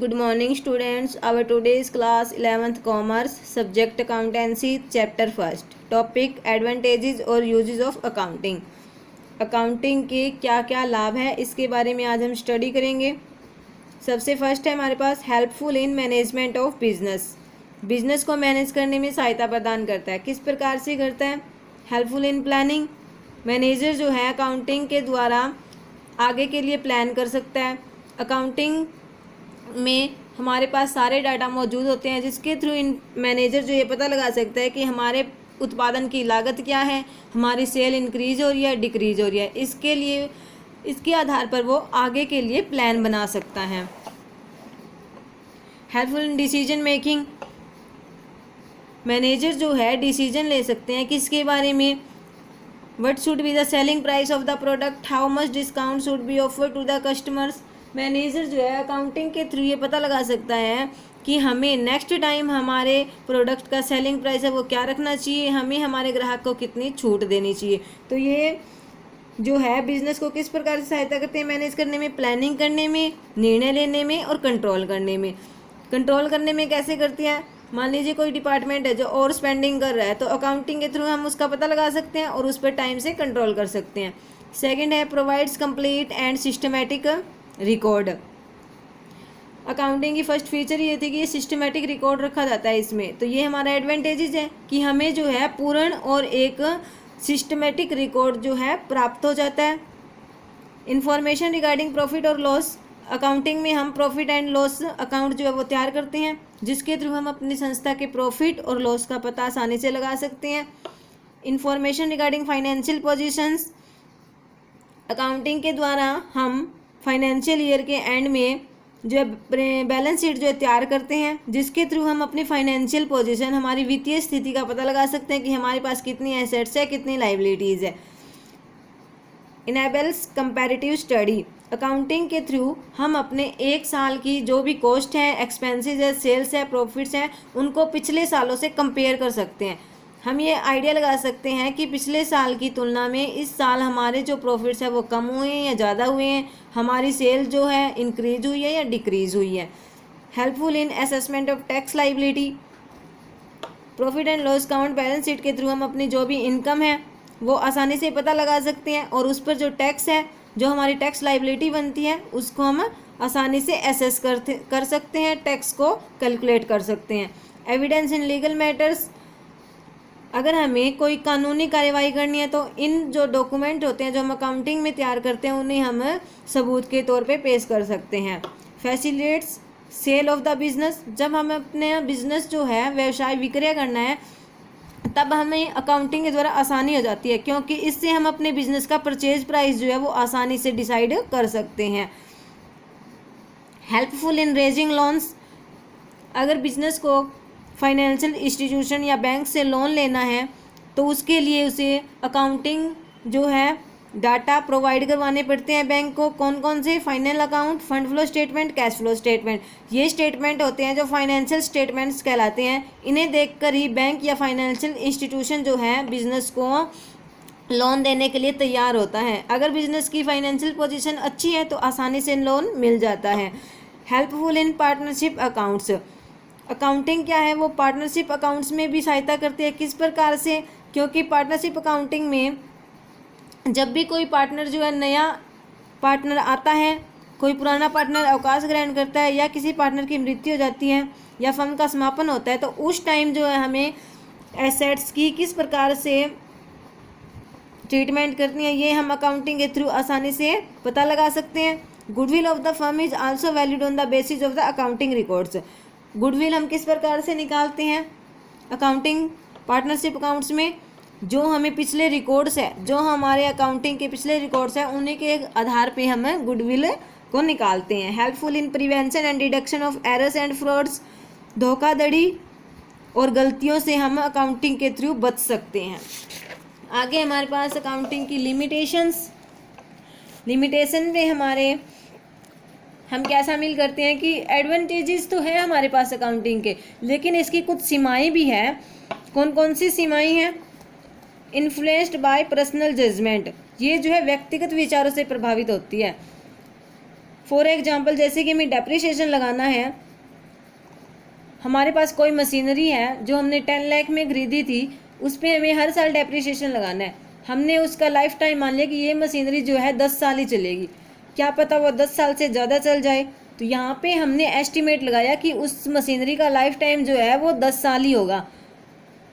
Good morning students. Our today's class 11th Commerce, subject Accountancy, chapter 1st. Topic Advantages और Uses of Accounting. Accounting के क्या क्या लाभ है इसके बारे में आज हम स्टडी करेंगे। सबसे फर्स्ट है हमारे पास helpful in management of business. Business को मैनेज करने में सहायता प्रदान करता है। किस प्रकार से करता है? Helpful in planning. मैनेजर जो है अकाउंटिंग के द्वारा आगे के लिए प्लान कर सकता है। अकाउंटिंग में हमारे पास सारे डाटा मौजूद होते हैं जिसके थ्रू इन मैनेजर जो ये पता लगा सकता है कि हमारे उत्पादन की लागत क्या है, हमारी सेल इंक्रीज हो रही है, डिक्रीज हो रही है। इसके आधार पर वो आगे के लिए प्लान बना सकता है। Helpful in decision making. Manager जो है डिसीजन ले सकते हैं किसके बारे में? What should be the selling price of the product, how much discount should be offer to the customers. Manager जो है अकाउंटिंग के थ्रू ये पता लगा सकता है कि हमें नेक्स्ट टाइम हमारे प्रोडक्ट का सेलिंग प्राइस है वो क्या रखना चाहिए, हमें हमारे ग्राहक को कितनी छूट देनी चाहिए। तो ये जो है बिजनेस को किस प्रकार से सहायता करते हैं मैनेज करने में? प्लानिंग करने में, निर्णय लेने में और कंट्रोल करने में। कंट्रोल करने में कैसे करती है? मान लीजिए कोई डिपार्टमेंट है जो ओवर स्पेंडिंग कर रहा है तो अकाउंटिंग के थ्रू हम उसका पता लगा सकते हैं और उस पर टाइम से कंट्रोल कर सकते हैं। सेकेंड है provides complete and systematic record. Accounting की फर्स्ट फीचर ये थी कि ये सिस्टमेटिक रिकॉर्ड रखा जाता है इसमें। तो ये हमारा एडवांटेजेस है कि हमें जो है पूर्ण और एक सिस्टमेटिक रिकॉर्ड जो है प्राप्त हो जाता है। इंफॉर्मेशन रिगार्डिंग प्रॉफिट और लॉस। अकाउंटिंग में हम प्रॉफिट एंड लॉस अकाउंट जो है वो तैयार करते हैं जिसके थ्रू हम अपनी संस्था के प्रॉफिट और लॉस का पता आसानी से लगा सकते हैं। Information regarding financial positions. Accounting के द्वारा हम फाइनेंशियल ईयर के एंड में जो है बैलेंस शीट जो है तैयार करते हैं जिसके थ्रू हम अपनी फाइनेंशियल पोजीशन, हमारी वित्तीय स्थिति का पता लगा सकते हैं कि हमारे पास कितनी एसेट्स है, कितनी लाइबिलिटीज़ है। Enables comparative study. अकाउंटिंग के थ्रू हम अपने एक साल की जो भी कॉस्ट है, एक्सपेंसेस है, सेल्स है, प्रॉफिट्स हैं, उनको पिछले सालों से कंपेयर कर सकते हैं। हम ये आइडिया लगा सकते हैं कि पिछले साल की तुलना में इस साल हमारे जो प्रॉफिट्स है वो कम हुए हैं या ज़्यादा हुए हैं, हमारी सेल जो है इंक्रीज हुई है या डिक्रीज हुई है। Helpful in assessment of tax liability. Profit and loss account balance sheet के थ्रू हम अपनी जो भी इनकम है वो आसानी से पता लगा सकते हैं और उस पर जो टैक्स है, जो हमारी टैक्स लाइबिलिटी बनती है उसको हम आसानी से एसेस कर सकते हैं, टैक्स को कैलकुलेट कर सकते हैं। Evidence in legal matters. अगर हमें कोई कानूनी कार्यवाही करनी है तो इन जो डॉक्यूमेंट होते हैं जो हम अकाउंटिंग में तैयार करते हैं उन्हें हम सबूत के तौर पे पेश कर सकते हैं। Facilitates sale of the business. जब हमें अपने बिजनेस जो है व्यवसाय विक्रय करना है तब हमें अकाउंटिंग के द्वारा आसानी हो जाती है क्योंकि इससे हम अपने बिजनेस का परचेज प्राइस जो है वो आसानी से डिसाइड कर सकते हैं। Helpful in raising loans. अगर बिजनेस को फाइनेंशियल इंस्टीट्यूशन या बैंक से लोन लेना है तो उसके लिए उसे अकाउंटिंग जो है डाटा प्रोवाइड करवाने पड़ते हैं बैंक को। कौन कौन से? Final account, fund flow statement, cash flow statement. ये स्टेटमेंट होते हैं जो फाइनेंशियल स्टेटमेंट्स कहलाते हैं। इन्हें देखकर ही बैंक या फाइनेंशियल इंस्टीट्यूशन जो है बिजनेस को लोन देने के लिए तैयार होता है। अगर बिजनेस की फाइनेंशियल पोजीशन अच्छी है तो आसानी से लोन मिल जाता है। Helpful in partnership accounts. Accounting क्या है वो पार्टनरशिप अकाउंट्स में भी सहायता करती है। किस प्रकार से? क्योंकि पार्टनरशिप अकाउंटिंग में जब भी कोई पार्टनर जो है नया पार्टनर आता है, कोई पुराना पार्टनर अवकाश ग्रहण करता है या किसी पार्टनर की मृत्यु हो जाती है या फर्म का समापन होता है तो उस टाइम जो है हमें एसेट्स की किस प्रकार से ट्रीटमेंट करनी है ये हम अकाउंटिंग के थ्रू आसानी से पता लगा सकते हैं। Goodwill of the firm is also valued on the basis of the accounting records. Goodwill हम किस प्रकार से निकालते हैं? अकाउंटिंग पार्टनरशिप अकाउंट्स में जो हमें पिछले रिकॉर्ड्स है, जो हमारे अकाउंटिंग के पिछले रिकॉर्ड्स हैं उन्हीं के आधार पे हम गुडविल को निकालते हैं। Helpful in prevention and deduction of errors and frauds. धोखाधड़ी और गलतियों से हम अकाउंटिंग के थ्रू बच सकते हैं। आगे हमारे पास अकाउंटिंग की लिमिटेशंस। लिमिटेशन में हम क्या शामिल करते हैं कि एडवांटेजेस तो है हमारे पास अकाउंटिंग के, लेकिन इसकी कुछ सीमाएं भी हैं। कौन कौन सी सीमाएं हैं? Influenced by personal judgement. ये जो है व्यक्तिगत विचारों से प्रभावित होती है। फॉर एग्जांपल जैसे कि हमें डेप्रिसिएशन लगाना है, हमारे पास कोई मशीनरी है जो हमने 10 लाख में खरीदी थी, उस पर हमें हर साल डेप्रिसिएशन लगाना है। हमने उसका लाइफ टाइम मान लिया कि ये मशीनरी जो है 10 साल ही चलेगी, क्या पता वो 10 साल से ज़्यादा चल जाए, तो यहाँ पे हमने एस्टिमेट लगाया कि उस मशीनरी का लाइफ टाइम जो है वो 10 साल ही होगा,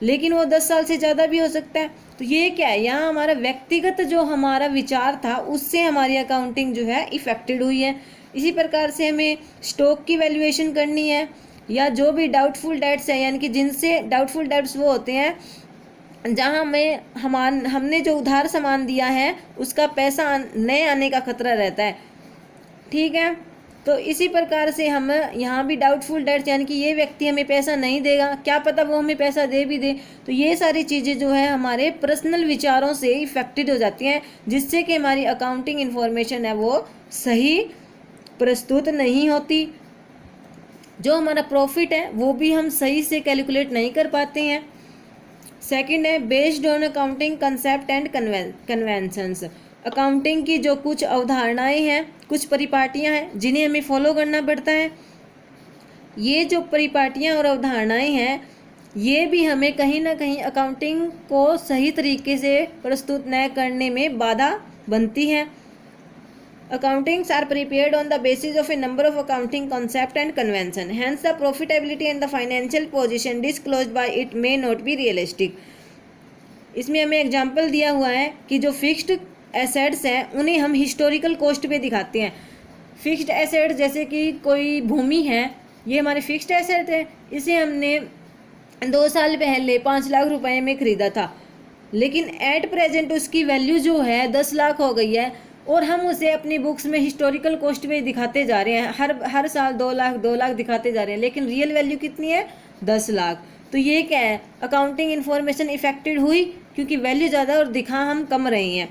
लेकिन वो 10 साल से ज़्यादा भी हो सकता है। तो ये क्या है, यहाँ हमारा व्यक्तिगत जो हमारा विचार था उससे हमारी अकाउंटिंग जो है इफेक्टेड हुई है। इसी प्रकार से हमें स्टॉक की वैल्यूएशन करनी है, या जो भी डाउटफुल डेट्स है, यानी कि जिनसे डाउटफुल डेट्स वो होते हैं जहाँ हमने जो उधार सामान दिया है उसका पैसा नए आने का खतरा रहता है, ठीक है। तो इसी प्रकार से हम यहाँ भी डाउटफुल डेट्स, यानी कि ये व्यक्ति हमें पैसा नहीं देगा, क्या पता वो हमें पैसा दे भी दे, तो ये सारी चीज़ें जो है हमारे पर्सनल विचारों से इफेक्टेड हो जाती हैं, जिससे कि हमारी अकाउंटिंग इन्फॉर्मेशन है वो सही प्रस्तुत नहीं होती। जो हमारा प्रॉफिट है वो भी हम सही से कैलकुलेट नहीं कर पाते हैं। सेकंड है based on accounting concept and conventions. Accounting की जो कुछ अवधारणाएं हैं, कुछ परिपाटियां हैं जिन्हें हमें फॉलो करना पड़ता है। ये जो परिपाटियां और अवधारणाएं हैं ये भी हमें कहीं ना कहीं अकाउंटिंग को सही तरीके से प्रस्तुत न करने में बाधा बनती है। Accountings are prepared on the basis of a number of accounting concept and convention. Hence, the profitability and the financial position disclosed by it may not be realistic. इसमें हमें एग्जाम्पल दिया हुआ है कि जो फिक्स्ड एसेट्स हैं उन्हें हम हिस्टोरिकल कॉस्ट पे दिखाते हैं। फिक्स्ड एसेट जैसे कि कोई भूमि है, ये हमारे फिक्स्ड एसेट है, इसे हमने 2 साल पहले 5 लाख रुपए में खरीदा था, लेकिन एट प्रेजेंट उसकी वैल्यू जो है 10 लाख हो गई है, और हम उसे अपनी बुक्स में हिस्टोरिकल कॉस्ट में दिखाते जा रहे हैं, हर साल 2 लाख दिखाते जा रहे हैं, लेकिन रियल वैल्यू कितनी है 10 लाख। तो ये क्या है, अकाउंटिंग इन्फॉर्मेशन इफेक्टेड हुई क्योंकि वैल्यू ज़्यादा और दिखा हम कम रहे हैं।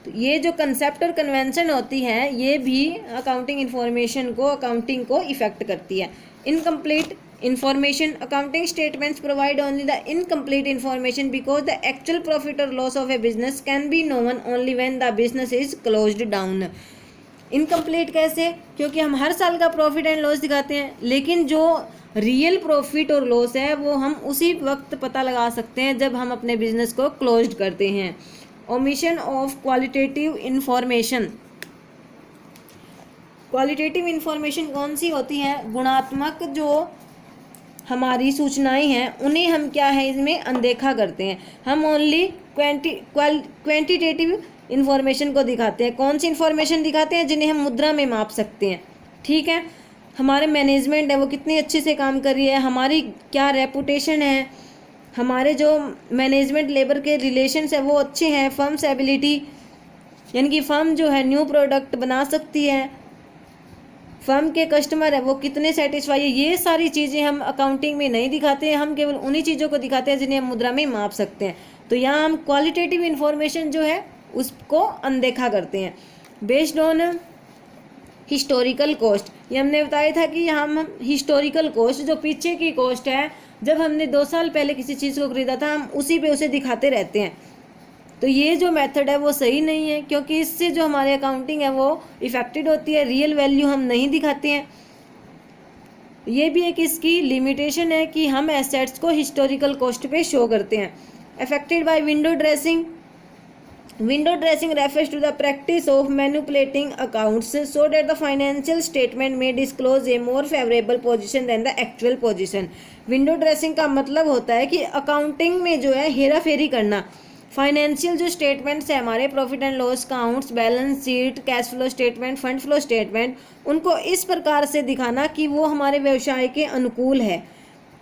तो ये जो कंसेप्ट और कन्वेंशन होती है ये भी अकाउंटिंग इन्फॉर्मेशन को, अकाउंटिंग को इफेक्ट करती है। Incomplete information accounting statements provide only the incomplete information because the actual profit or loss of a business can be known only when the business is closed down. Incomplete कैसे, क्योंकि हम हर साल का profit and loss दिखाते हैं, लेकिन जो real profit और लॉस है वो हम उसी वक्त पता लगा सकते हैं जब हम अपने बिजनेस को क्लोज करते हैं। Omission of qualitative information. Qualitative information कौन सी होती है, गुणात्मक जो हमारी सूचनाएं हैं उन्हें हम क्या है इसमें अनदेखा करते हैं। हम ओनली क्वांटिटेटिव इन्फॉर्मेशन को दिखाते हैं। कौन सी इन्फॉर्मेशन दिखाते हैं, जिन्हें हम मुद्रा में माप सकते हैं, ठीक है। हमारे मैनेजमेंट है वो कितनी अच्छे से काम कर रही है, हमारी क्या रेपुटेशन है, हमारे जो मैनेजमेंट लेबर के रिलेशंस है वो अच्छे हैं, फर्म्स एबिलिटी, यानी कि फर्म जो है न्यू प्रोडक्ट बना सकती है, फर्म के कस्टमर है वो कितने सेटिस्फाई है, ये सारी चीज़ें हम अकाउंटिंग में नहीं दिखाते हैं। हम केवल उन्हीं चीज़ों को दिखाते हैं जिन्हें हम मुद्रा में माप सकते हैं। तो यहाँ हम क्वालिटेटिव इन्फॉर्मेशन जो है उसको अनदेखा करते हैं। बेस्ड ऑन हिस्टोरिकल कॉस्ट, ये हमने बताया था कि हम हिस्टोरिकल कॉस्ट जो पीछे की कॉस्ट है, जब हमने 2 साल पहले किसी चीज़ को खरीदा था हम उसी पे उसे दिखाते रहते हैं। तो ये जो मेथड है वो सही नहीं है, क्योंकि इससे जो हमारी अकाउंटिंग है वो इफेक्टेड होती है, रियल वैल्यू हम नहीं दिखाते हैं। ये भी एक इसकी लिमिटेशन है कि हम एसेट्स को हिस्टोरिकल कॉस्ट पे शो करते हैं। Affected by window dressing. Window dressing refers to the practice of manipulating accounts so that the financial statement में disclose a more favourable position than the actual position. Window dressing का मतलब होता है कि accounting में जो है हेरा फेरी करना। फाइनेंशियल जो स्टेटमेंट्स है हमारे, profit and loss accounts, balance sheet, cash flow statement, fund flow statement, उनको इस प्रकार से दिखाना कि वो हमारे व्यवसाय के अनुकूल है,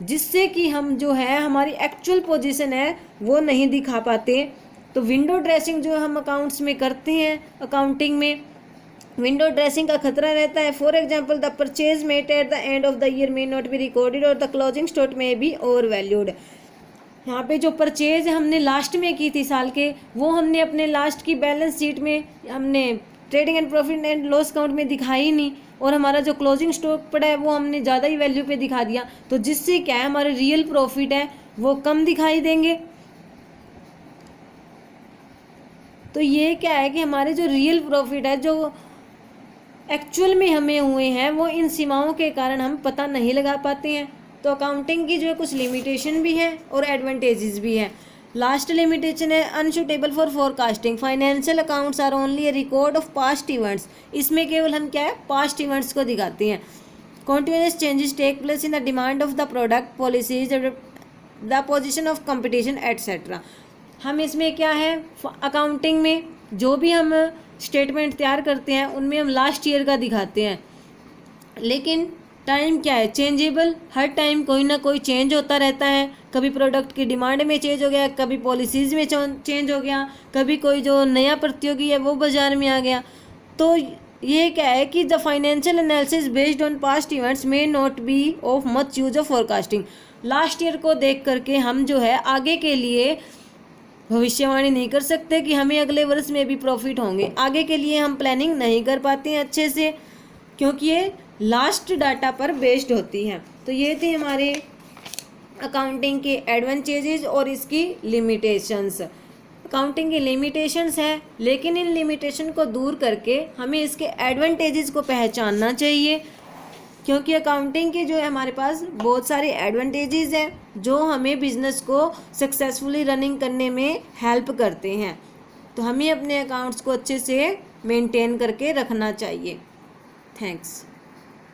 जिससे कि हम जो है हमारी एक्चुअल पोजीशन है वो नहीं दिखा पाते। तो विंडो ड्रेसिंग जो हम अकाउंट्स में करते हैं, अकाउंटिंग में विंडो ड्रेसिंग का खतरा रहता है। For example the purchase made at the end of the year may not be recorded और द क्लोजिंग स्टॉक में बी ओवर वैल्यूड। यहाँ पे जो परचेज हमने लास्ट में की थी साल के, वो हमने अपने लास्ट की बैलेंस शीट में, हमने trading and profit and loss account में दिखाई नहीं, और हमारा जो क्लोजिंग स्टॉक पड़ा है वो हमने ज़्यादा ही वैल्यू पे दिखा दिया। तो जिससे क्या है हमारे रियल प्रॉफिट है वो कम दिखाई देंगे। तो ये क्या है कि हमारे जो रियल प्रॉफिट है, जो एक्चुअल में हमें हुए हैं वो इन सीमाओं के कारण हम पता नहीं लगा पाते हैं। तो अकाउंटिंग की जो है कुछ लिमिटेशन भी है और एडवांटेजेस भी है। लास्ट लिमिटेशन है unsuitable for forecasting. Financial accounts are only a record of past events. इसमें केवल हम क्या है, पास्ट इवेंट्स को दिखाते हैं। Continuous changes take place in the demand of the product, policies, the position of competition etcetera. हम इसमें क्या है, अकाउंटिंग में जो भी हम स्टेटमेंट तैयार करते हैं उनमें हम लास्ट ईयर का दिखाते हैं, लेकिन टाइम क्या है, चेंजेबल। हर टाइम कोई ना कोई चेंज होता रहता है। कभी प्रोडक्ट की डिमांड में चेंज हो गया, कभी पॉलिसीज़ में चेंज हो गया, कभी कोई जो नया प्रतियोगी है वो बाजार में आ गया। तो ये क्या है कि the financial analysis based on past events may not be of much use of forecasting. Last year को देख करके हम जो है आगे के लिए भविष्यवाणी नहीं कर सकते कि हमें अगले वर्ष में भी प्रॉफिट होंगे। आगे के लिए हम प्लानिंग नहीं कर पाते हैं अच्छे से, क्योंकि ये लास्ट डाटा पर बेस्ड होती है। तो ये थे हमारे अकाउंटिंग के एडवांटेजेस और इसकी लिमिटेशंस। अकाउंटिंग की लिमिटेशंस है, लेकिन इन लिमिटेशन को दूर करके हमें इसके एडवांटेजेस को पहचानना चाहिए, क्योंकि अकाउंटिंग के जो है हमारे पास बहुत सारे एडवांटेजेस हैं जो हमें बिजनेस को सक्सेसफुली रनिंग करने में हेल्प करते हैं। तो हमें अपने अकाउंट्स को अच्छे से मेंटेन करके रखना चाहिए। थैंक्स।